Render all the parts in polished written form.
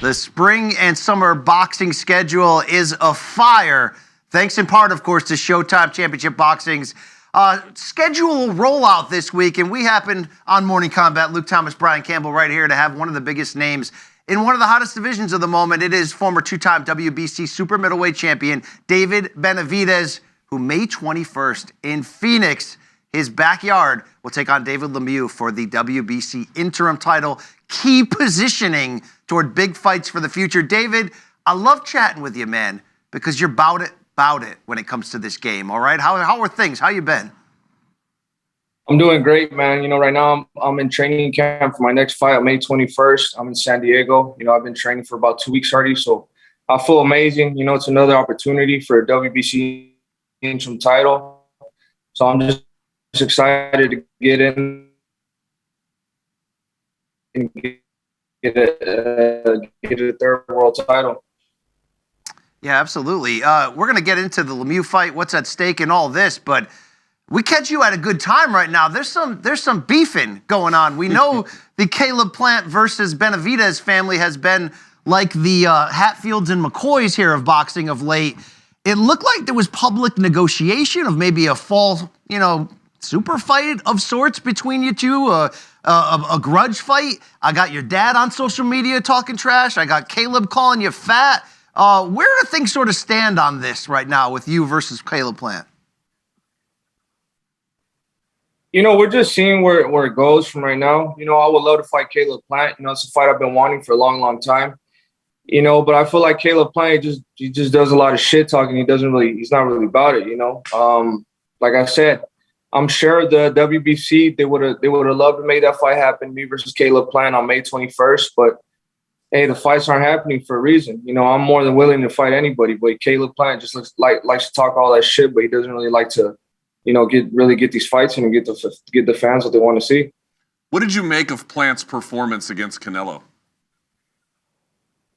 The spring and summer boxing schedule is afire, thanks in part, of course, to Showtime Championship Boxing's schedule rollout this week. And we happened on Morning Kombat, Luke, Thomas, Brian Campbell right here to have one of the biggest names in one of the hottest divisions of the moment. It is former two-time WBC super middleweight champion David Benavidez, who May 21st in Phoenix, his backyard, will take on David Lemieux for the WBC interim title. Key positioning toward big fights for the future. David, I love chatting with you, man, because you're about it when it comes to this game, all right? How are things? How you been? I'm doing great, man. You know, right now I'm in training camp for my next fight on May 21st. I'm in San Diego. You know, I've been training for about 2 weeks already, so I feel amazing. You know, it's another opportunity for a WBC interim title. So I'm just excited to get in and get a third world title. Yeah, absolutely. We're going to get into the Lemieux fight, what's at stake and all this, but we catch you at a good time right now. There's some beefing going on. We know the Caleb Plant versus Benavidez family has been like the Hatfields and McCoys here of boxing of late. It looked like there was public negotiation of maybe a fall, super fight of sorts between you two, a grudge fight. I got your dad on social media talking trash. I got Caleb calling you fat. Where do things sort of stand on this right now with you versus Caleb Plant? You know, we're just seeing where it goes from right now. You know, I would love to fight Caleb Plant. You know, it's a fight I've been wanting for a long, long time. You know, but I feel like Caleb Plant, he just does a lot of shit talking. He's not really about it, you know. Like I said, I'm sure the WBC, they would have loved to make that fight happen, me versus Caleb Plant on May 21st. But hey, the fights aren't happening for a reason. You know, I'm more than willing to fight anybody, but Caleb Plant just likes to talk all that shit, but he doesn't really like to, get these fights and get the fans what they want to see. What did you make of Plant's performance against Canelo?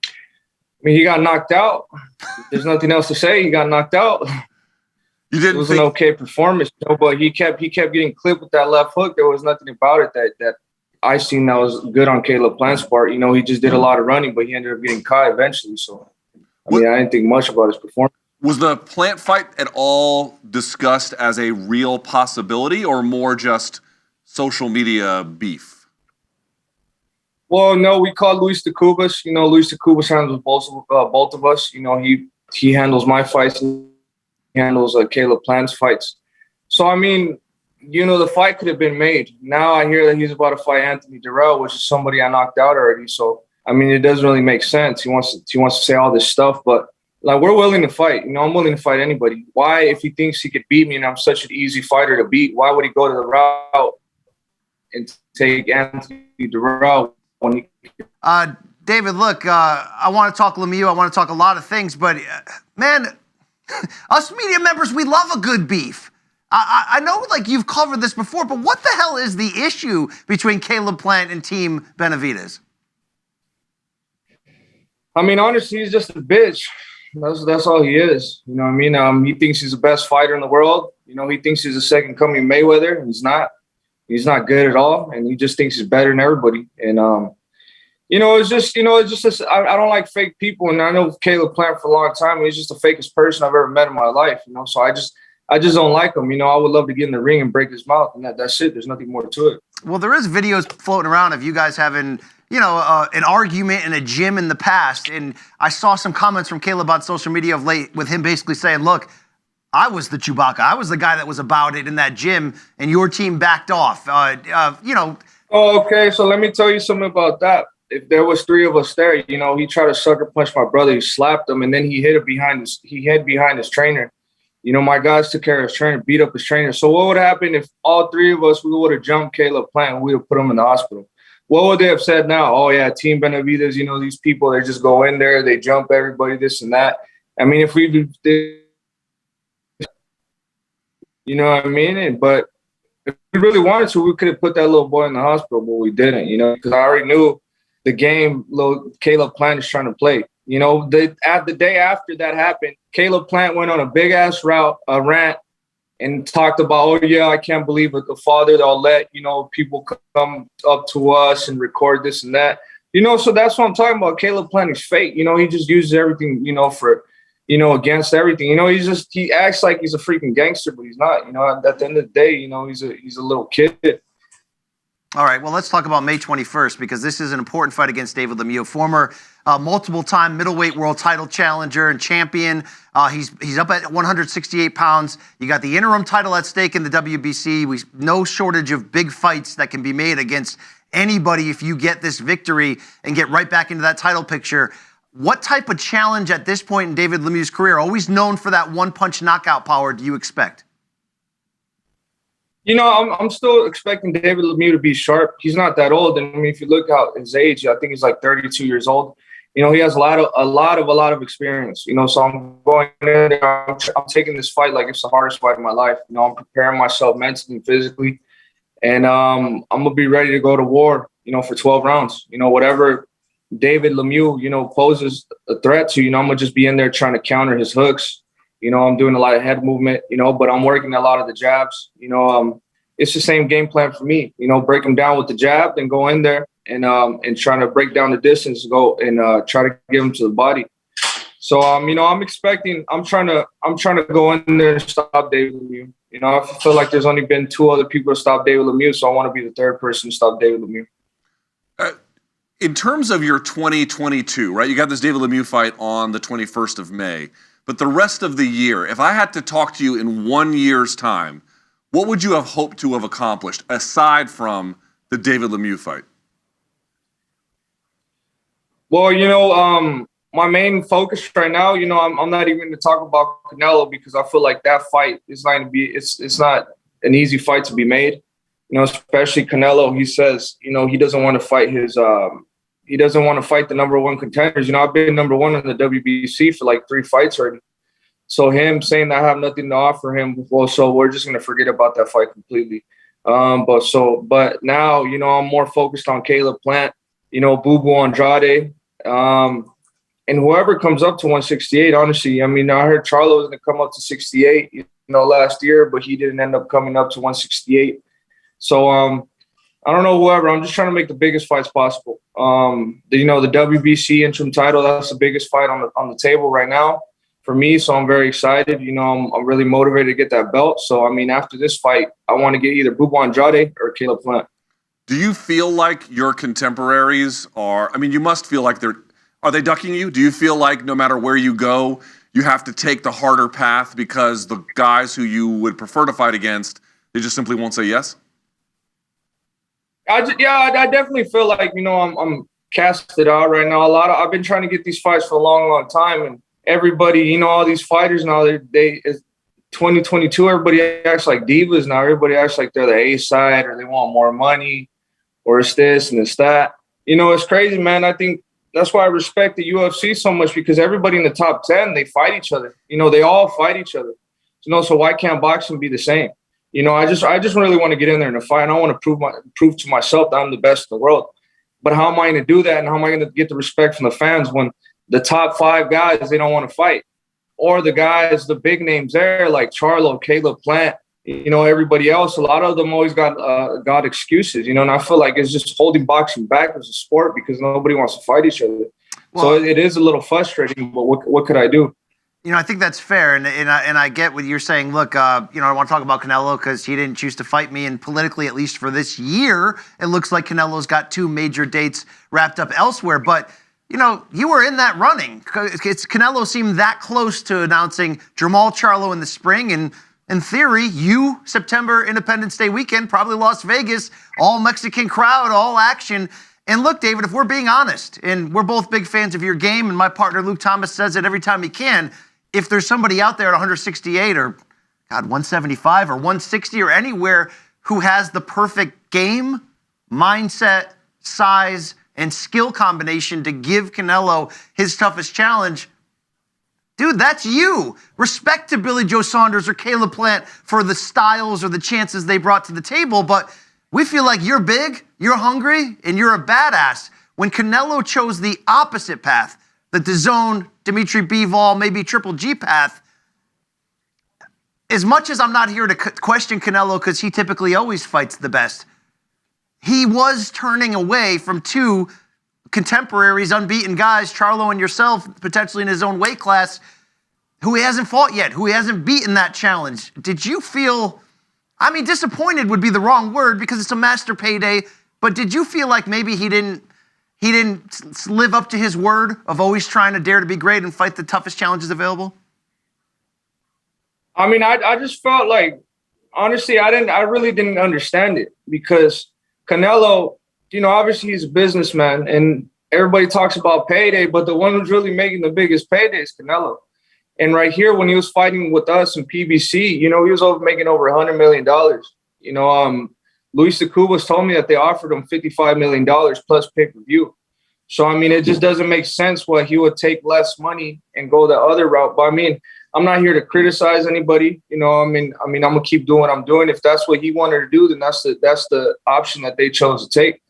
I mean, he got knocked out. There's nothing else to say. He got knocked out. It was an okay performance, but he kept getting clipped with that left hook. There was nothing about it that I seen that was good on Caleb Plant's part. You know, he just did a lot of running, but he ended up getting caught eventually. So, I didn't think much about his performance. Was the Plant fight at all discussed as a real possibility or more just social media beef? Well, no, we called Luis de Cubas. You know, Luis de Cubas handles both of us. You know, he handles my fights. He handles Caleb Plant's fights. So, I mean, the fight could have been made. Now I hear that he's about to fight Anthony Durrell, which is somebody I knocked out already. So, I mean, it doesn't really make sense. He wants to say all this stuff, but like, we're willing to fight. You know, I'm willing to fight anybody. Why, if he thinks he could beat me and I'm such an easy fighter to beat, why would he go to the route and take Anthony Durrell when he? David, look, I want to talk Lemieux. I want to talk a lot of things, but man, us media members, we love a good beef. I know, like, you've covered this before, but what the hell is the issue between Caleb Plant and Team Benavidez? I mean, honestly, he's just a bitch. That's all he is. You know what I mean? He thinks he's the best fighter in the world. You know, he thinks he's the second coming of Mayweather. He's not. He's not good at all, and he just thinks he's better than everybody. And it's just I don't like fake people, and I know Caleb Plant for a long time. He's just the fakest person I've ever met in my life. You know, so I just don't like him. You know, I would love to get in the ring and break his mouth, and that's it. There's nothing more to it. Well, there is videos floating around of you guys having, an argument in a gym in the past. And I saw some comments from Caleb on social media of late with him basically saying, look, I was the Chewbacca. I was the guy that was about it in that gym, and your team backed off. Oh, okay. So let me tell you something about that. If there was three of us there, he tried to sucker punch my brother. He slapped him, and then he hid behind his trainer. You know, my guys took care of his trainer, beat up his trainer. So what would happen if all three of us, we would have jumped Caleb Plant and we would have put him in the hospital? What would they have said now? Oh, yeah, Team Benavidez, these people, they just go in there, they jump everybody, this and that. I mean, if we did, you know what I mean? But if we really wanted to, we could have put that little boy in the hospital, but we didn't, because I already knew the game little Caleb Plant is trying to play. The day after that happened, Caleb Plant went on a big-ass rant and talked about, oh, yeah, I can't believe it, the father, they'll let, people come up to us and record this and that. So that's what I'm talking about. Caleb Plant is fake. He just uses everything, for, against everything. He acts like he's a freaking gangster, but he's not. At the end of the day, he's a little kid. All right, well, let's talk about May 21st because this is an important fight against David Lemieux, former multiple-time middleweight world title challenger and champion. He's up at 168 pounds. You got the interim title at stake in the WBC. No shortage of big fights that can be made against anybody if you get this victory and get right back into that title picture. What type of challenge at this point in David Lemieux's career, always known for that one-punch knockout power, do you expect? I'm still expecting David Lemieux to be sharp. He's not that old. And if you look at his age, I think he's like 32 years old. He has a lot of experience. So I'm going in there, I'm taking this fight like it's the hardest fight of my life. I'm preparing myself mentally and physically. And I'm gonna be ready to go to war, for 12 rounds. Whatever David Lemieux, poses a threat to, I'm gonna just be in there trying to counter his hooks. I'm doing a lot of head movement, but I'm working a lot of the jabs. It's the same game plan for me. Break him down with the jab, then go in there and trying to break down the distance, go and try to get him to the body. So I'm trying to go in there and stop David Lemieux. I feel like there's only been 2 other people to stop David Lemieux, so I want to be the 3rd person to stop David Lemieux. In terms of your 2022, right? You got this David Lemieux fight on the 21st of May. But the rest of the year, if I had to talk to you in 1 year's time, what would you have hoped to have accomplished aside from the David Lemieux fight? Well, my main focus right now, I'm not even going to talk about Canelo because I feel like that fight is not going to be, it's not an easy fight to be made. Especially Canelo, he says, he doesn't want to fight he doesn't want to fight the number 1 contenders. I've been number 1 in the WBC for like 3 fights already. So him saying I have nothing to offer him, so we're just going to forget about that fight completely. But now, I'm more focused on Caleb Plant, Boo Boo Andrade, and whoever comes up to 168, honestly. I heard Charlo was going to come up to 68, last year, but he didn't end up coming up to 168. So, I don't know whoever. I'm just trying to make the biggest fights possible. The WBC interim title, that's the biggest fight on the table right now for me. So I'm very excited. I'm really motivated to get that belt. So, after this fight, I want to get either Bubu Andrade or Caleb Plant. Do you feel like your contemporaries you must feel like are they ducking you? Do you feel like no matter where you go, you have to take the harder path because the guys who you would prefer to fight against, they just simply won't say yes? I definitely feel like, I'm casted out right now. I've been trying to get these fights for a long, long time. And everybody, all these fighters now, it's 2022, everybody acts like divas now. Everybody acts like they're the A side or they want more money or it's this and it's that. It's crazy, man. I think that's why I respect the UFC so much because everybody in the top 10, they fight each other. They all fight each other. So why can't boxing be the same? I just really want to get in there in a fight. And I want to prove to myself that I'm the best in the world. But how am I going to do that? And how am I going to get the respect from the fans when the top 5 guys, they don't want to fight? Or the guys, the big names there, like Charlo, Caleb Plant, everybody else, a lot of them always got excuses, and I feel like it's just holding boxing back as a sport because nobody wants to fight each other. Well, so it is a little frustrating, but what could I do? I think that's fair, and I get what you're saying. Look, I want to talk about Canelo because he didn't choose to fight me, and politically, at least for this year, it looks like Canelo's got 2 major dates wrapped up elsewhere. But you were in that running. Canelo seemed that close to announcing Jamal Charlo in the spring, and in theory, September Independence Day weekend, probably Las Vegas, all Mexican crowd, all action. And look, David, if we're being honest, and we're both big fans of your game, and my partner Luke Thomas says it every time he can. If there's somebody out there at 168 or, 175 or 160 or anywhere who has the perfect game, mindset, size, and skill combination to give Canelo his toughest challenge, dude, that's you. Respect to Billy Joe Saunders or Caleb Plant for the styles or the chances they brought to the table, but we feel like you're big, you're hungry, and you're a badass. When Canelo chose the opposite path, the DAZN, Dimitri Bivol, maybe Triple G path, as much as I'm not here to question Canelo because he typically always fights the best, he was turning away from 2 contemporaries, unbeaten guys, Charlo and yourself, potentially in his own weight class, who he hasn't fought yet, who he hasn't beaten that challenge. Did you feel, I mean, disappointed would be the wrong word because it's a master payday, but did you feel like maybe he didn't live up to his word of always trying to dare to be great and fight the toughest challenges available? I mean, I just felt like, honestly, I really didn't understand it because Canelo, you know, obviously he's a businessman and everybody talks about payday, but the one who's really making the biggest payday is Canelo. And right here, when he was fighting with us in PBC, you know, he was making over $100 million. You know, Luis de Cubas told me that they offered him $55 million plus pay-per-view. So, I mean, it just doesn't make sense why he would take less money and go the other route. But I mean, I'm not here to criticize anybody. You know, I mean, I'm gonna keep doing what I'm doing. If that's what he wanted to do, then that's the option that they chose to take.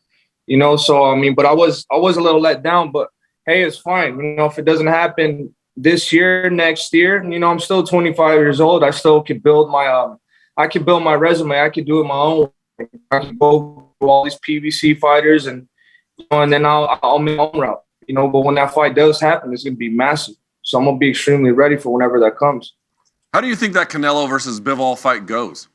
You know, so I mean, but I was a little let down. But hey, it's fine. You know, if it doesn't happen this year, next year, you know, I'm still 25 years old. I still can build my I can build my resume. I can do it my own way. I can go to all these PBC fighters and then I'll make my own route. You know, but when that fight does happen, it's gonna be massive. So I'm going to be extremely ready for whenever that comes. How do you think that Canelo versus Bivol fight goes?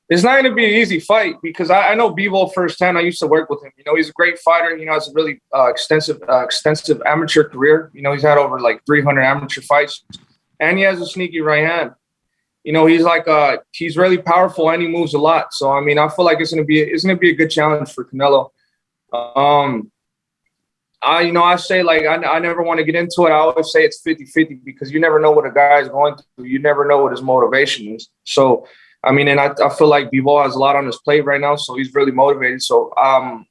It's not going to be an easy fight because I know Bivol firsthand. I used to work with him. You know, he's a great fighter. You know, has a really extensive amateur career. You know, he's had over like 300 amateur fights. And he has a sneaky right hand. You know, he's really powerful and he moves a lot. So, I mean, I feel like it's going to be a good challenge for Canelo. I say, like, I never want to get into it. I always say it's 50-50 because you never know what a guy is going through. You never know what his motivation is. So, I mean, and I feel like Bivol has a lot on his plate right now, so he's really motivated. So, I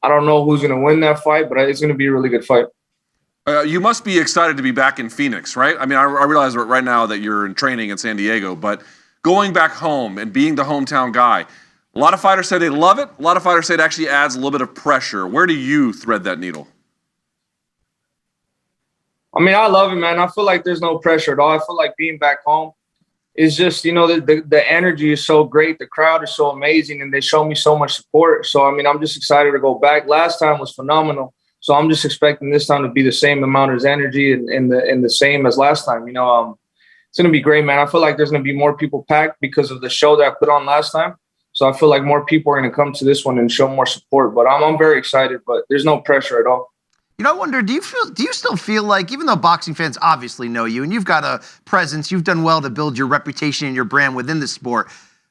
don't know who's going to win that fight, but it's going to be a really good fight. You must be excited to be back in Phoenix, right? I mean, I realize right now that you're in training in San Diego, but going back home and being the hometown guy, a lot of fighters say they love it. A lot of fighters say it actually adds a little bit of pressure. Where do you thread that needle? I mean, I love it, man. I feel like there's no pressure at all. I feel like being back home is just, you know, the energy is so great. The crowd is so amazing, and they show me so much support. So, I mean, I'm just excited to go back. Last time was phenomenal. So I'm just expecting this time to be the same amount of energy and the same as last time. You know, it's going to be great, man. I feel like there's going to be more people packed because of the show that I put on last time. So I feel like more people are going to come to this one and show more support. But I'm very excited, but there's no pressure at all. You know, I wonder, do you still feel like, even though boxing fans obviously know you and you've got a presence, you've done well to build your reputation and your brand within the sport,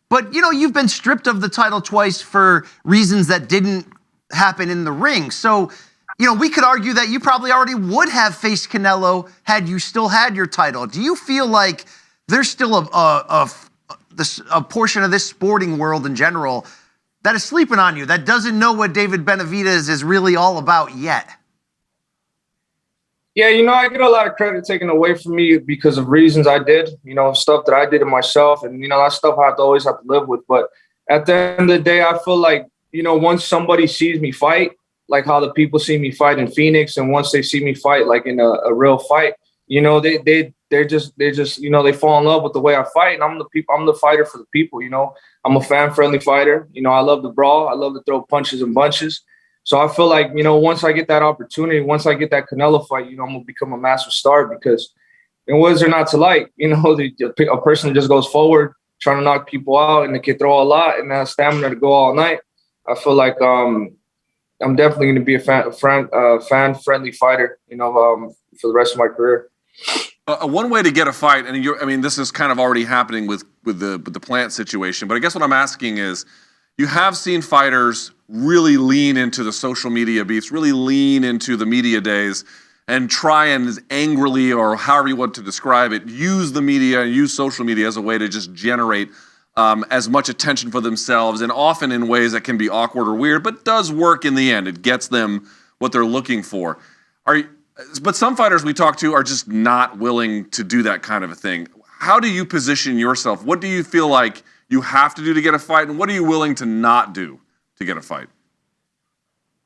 but, you know, you've been stripped of the title twice for reasons that didn't happen in the ring. So, you know, we could argue that you probably already would have faced Canelo had you still had your title. Do you feel like there's still a portion of this sporting world in general that is sleeping on you, that doesn't know what David Benavidez is really all about yet? Yeah, you know, I get a lot of credit taken away from me because of reasons I did, you know, stuff that I did to myself. And, you know, that stuff I always have to live with. But at the end of the day, I feel like, you know, once somebody sees me fight, like how the people see me fight in Phoenix, and once they see me fight, like in a real fight, you know, they're just, you know, they fall in love with the way I fight. And I'm the fighter for the people, you know. I'm a fan-friendly fighter. You know, I love to brawl. I love to throw punches and bunches. So I feel like, you know, once I get that opportunity, once I get that Canelo fight, you know, I'm going to become a massive star because, and what is there not to like? You know, a person that just goes forward, trying to knock people out, and they can throw a lot and has stamina to go all night. I feel like I'm definitely going to be a fan-friendly fighter, you know, for the rest of my career. One way to get a fight, and this is kind of already happening with the Plant situation, but I guess what I'm asking is, you have seen fighters really lean into the social media beefs, really lean into the media days, and try and angrily, or however you want to describe it, use the media and use social media as a way to just generate as much attention for themselves, and often in ways that can be awkward or weird, but does work in the end. It gets them what they're looking for. But some fighters we talk to are just not willing to do that kind of a thing. How do you position yourself? What do you feel like you have to do to get a fight, and what are you willing to not do to get a fight?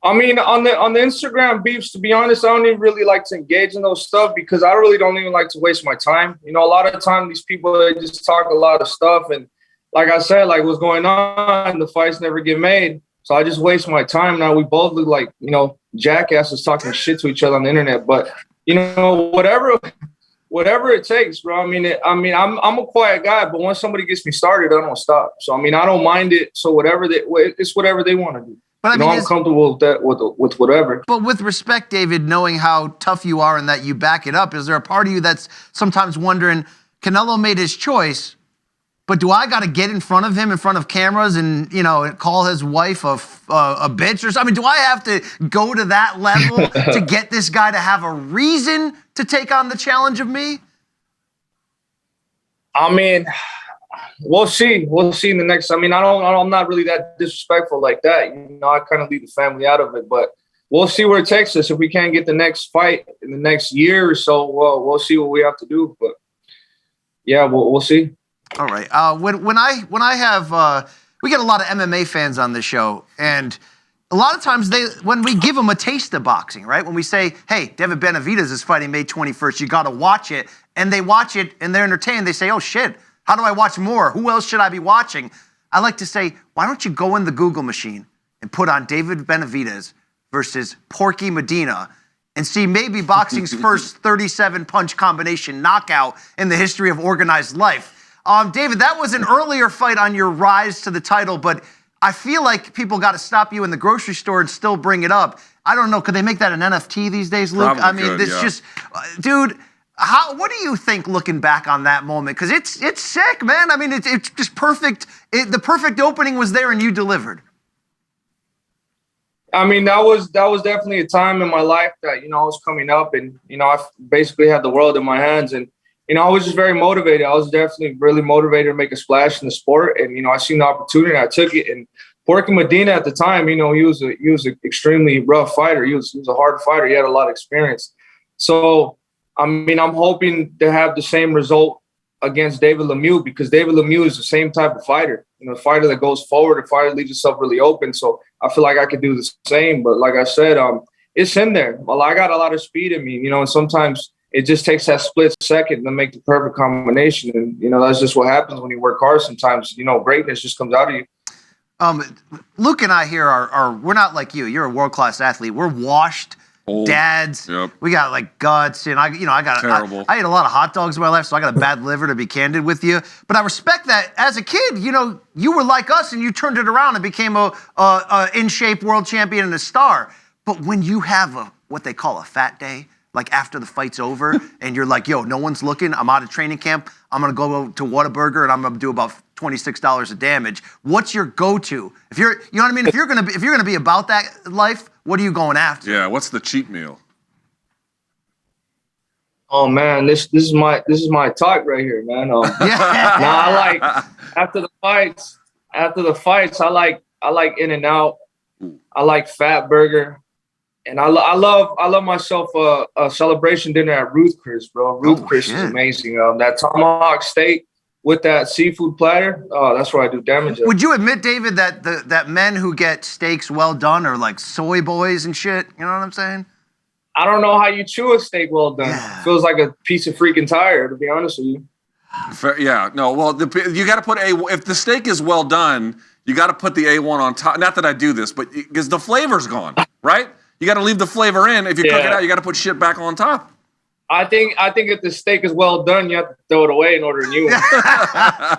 I mean, on the Instagram beefs, to be honest, I don't even really like to engage in those stuff because I really don't even like to waste my time. You know, a lot of the time these people, they just talk a lot of stuff, and like I said, like what's going on, the fights never get made. So I just waste my time. Now we both look like, you know, jackasses talking shit to each other on the internet. But, you know, whatever it takes, bro. I'm a quiet guy, but once somebody gets me started, I don't stop. So, I mean, I don't mind it. So it's whatever they want to do. But you know, I'm comfortable with that, with whatever. But with respect, David, knowing how tough you are and that you back it up, is there a part of you that's sometimes wondering, Canelo made his choice, but do I got to get in front of him, in front of cameras, and, you know, call his wife a bitch or something? I mean, do I have to go to that level to get this guy to have a reason to take on the challenge of me? I mean, we'll see. We'll see in the next. I mean, I'm not really that disrespectful like that. You know, I kind of leave the family out of it, but we'll see where it takes us. If we can't get the next fight in the next year or so, well, we'll see what we have to do. But yeah, we'll see. All right. When I have we get a lot of MMA fans on this show, and a lot of times when we give them a taste of boxing, right? When we say, hey, David Benavidez is fighting May 21st, you got to watch it, and they watch it and they're entertained. They say, oh shit, how do I watch more? Who else should I be watching? I like to say, why don't you go in the Google machine and put on David Benavidez versus Porky Medina and see maybe boxing's first 37 punch combination knockout in the history of organized life. David, that was an earlier fight on your rise to the title, but I feel like people got to stop you in the grocery store and still bring it up. I don't know. Could they make that an NFT these days, Luke? Probably could, this just, dude. What do you think looking back on that moment? Because it's sick, man. I mean, it's just perfect. The perfect opening was there, and you delivered. I mean, that was definitely a time in my life that, you know, I was coming up, and, you know, I basically had the world in my hands, and, you know, I was just very motivated. I was definitely really motivated to make a splash in the sport. And, you know, I seen the opportunity, I took it. And Porky Medina at the time, you know, he was an extremely rough fighter. He was a hard fighter. He had a lot of experience. So, I mean, I'm hoping to have the same result against David Lemieux, because David Lemieux is the same type of fighter. You know, a fighter that goes forward, a fighter that leaves himself really open. So I feel like I could do the same. But like I said, it's in there. Well, I got a lot of speed in me, you know, and sometimes it just takes that split second to make the perfect combination. And, you know, that's just what happens when you work hard sometimes. You know, greatness just comes out of you. Luke and I here we're not like you. You're a world-class athlete. We're washed dads. Yep. We got like guts, and I ate a lot of hot dogs in my life, so I got a bad liver, to be candid with you. But I respect that. As a kid, you know, you were like us, and you turned it around and became a in-shape world champion and a star. But when you have what they call a fat day, like after the fight's over, and you're like, yo, no one's looking, I'm out of training camp, I'm gonna go to Whataburger and I'm gonna do about $26 of damage. What's your go-to? If you're, you know what I mean? If you're gonna be about that life, what are you going after? Yeah, what's the cheat meal? Oh man, this is my talk right here, man. I like after the fights, I like In-N-Out. I like Fat Burger. And I love myself a celebration dinner at Ruth Chris, bro. Ruth Chris is amazing. That tomahawk steak with that seafood platter, that's where I do damage. Would you admit, David, that men who get steaks well done are like soy boys and shit? You know what I'm saying? I don't know how you chew a steak well done. Yeah. It feels like a piece of freaking tire, to be honest with you. Yeah, no. Well, you got to put if the steak is well done, you got to put the A1 on top. Not that I do this, but because the flavor's gone, right? You got to leave the flavor in. If you cook it out, you got to put shit back on top. I think if the steak is well done, you have to throw it away in order to use it.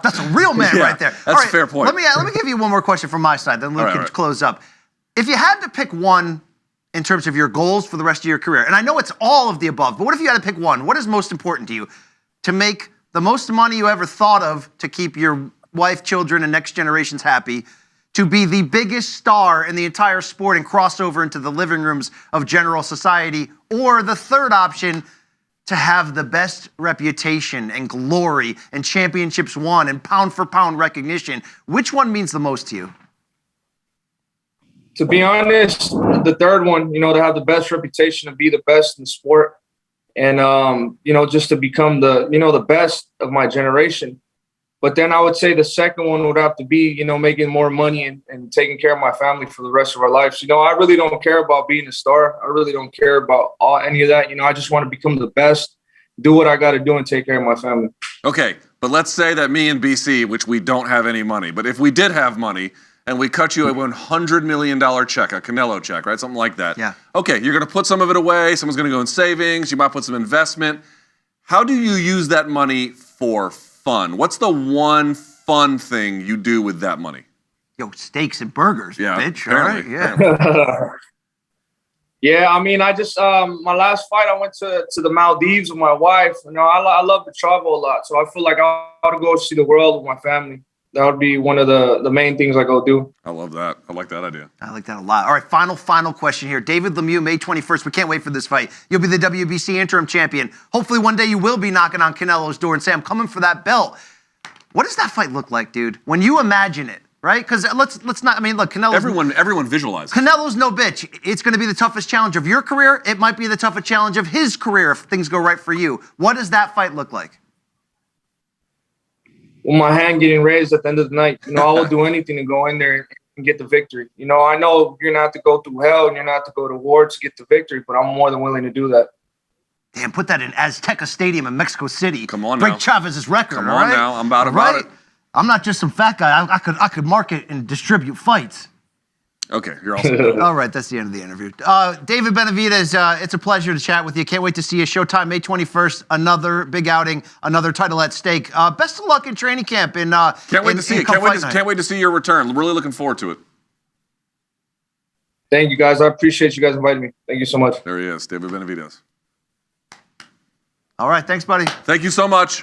That's a real man right there. That's a fair point. Let me give you one more question from my side, then Luke can close up. If you had to pick one in terms of your goals for the rest of your career, and I know it's all of the above, but what if you had to pick one? What is most important to you? To make the most money you ever thought of to keep your wife, children, and next generations happy, to be the biggest star in the entire sport and cross over into the living rooms of general society, or the third option, to have the best reputation and glory and championships won and pound for pound recognition? Which one means the most to you? To be honest, the third one, you know, to have the best reputation, to be the best in the sport, and, you know, just to become the best of my generation. But then I would say the second one would have to be, you know, making more money and taking care of my family for the rest of our lives. You know, I really don't care about being a star. I really don't care about any of that. You know, I just want to become the best, do what I got to do, and take care of my family. Okay, but let's say that me and BC, which we don't have any money, but if we did have money and we cut you a $100 million check, a Canelo check, right? Something like that. Yeah. Okay, you're going to put some of it away. Someone's going to go in savings. You might put some investment. How do you use that money for fun? What's the one fun thing you do with that money? Yo, steaks and burgers, Yeah, bitch. All right, apparently, yeah. Yeah, I mean, I just my last fight, I went to the Maldives with my wife. You know, I love to travel a lot, so I feel like I ought to go see the world with my family. That would be one of the main things I go do. I love that. I like that idea. I like that a lot. All right, final question here. David Lemieux, May 21st. We can't wait for this fight. You'll be the WBC interim champion. Hopefully one day you will be knocking on Canelo's door and say, I'm coming for that belt. What does that fight look like, dude? When you imagine it, right? Because let's not, I mean, look, Canelo's... Everyone visualizes. Canelo's no bitch. It's going to be the toughest challenge of your career. It might be the toughest challenge of his career if things go right for you. What does that fight look like? With my hand getting raised at the end of the night, you know, I will do anything to go in there and get the victory. You know, I know you're gonna have to go through hell and you're gonna have to go to war to get the victory, but I'm more than willing to do that. Damn, put that in Azteca Stadium in Mexico City. Come on Break now. Chavez's record. Come all on right? now. I'm about All right? it. I'm not just some fat guy. I could market and distribute fights. Okay, you're also All right, that's the end of the interview. David Benavidez, it's a pleasure to chat with you. Can't wait to see you. Showtime, May 21st. Another big outing, another title at stake. Best of luck in training camp. Can't wait to see it. Can't wait to see your return. Really looking forward to it. Thank you, guys. I appreciate you guys inviting me. Thank you so much. There he is, David Benavidez. All right, thanks, buddy. Thank you so much.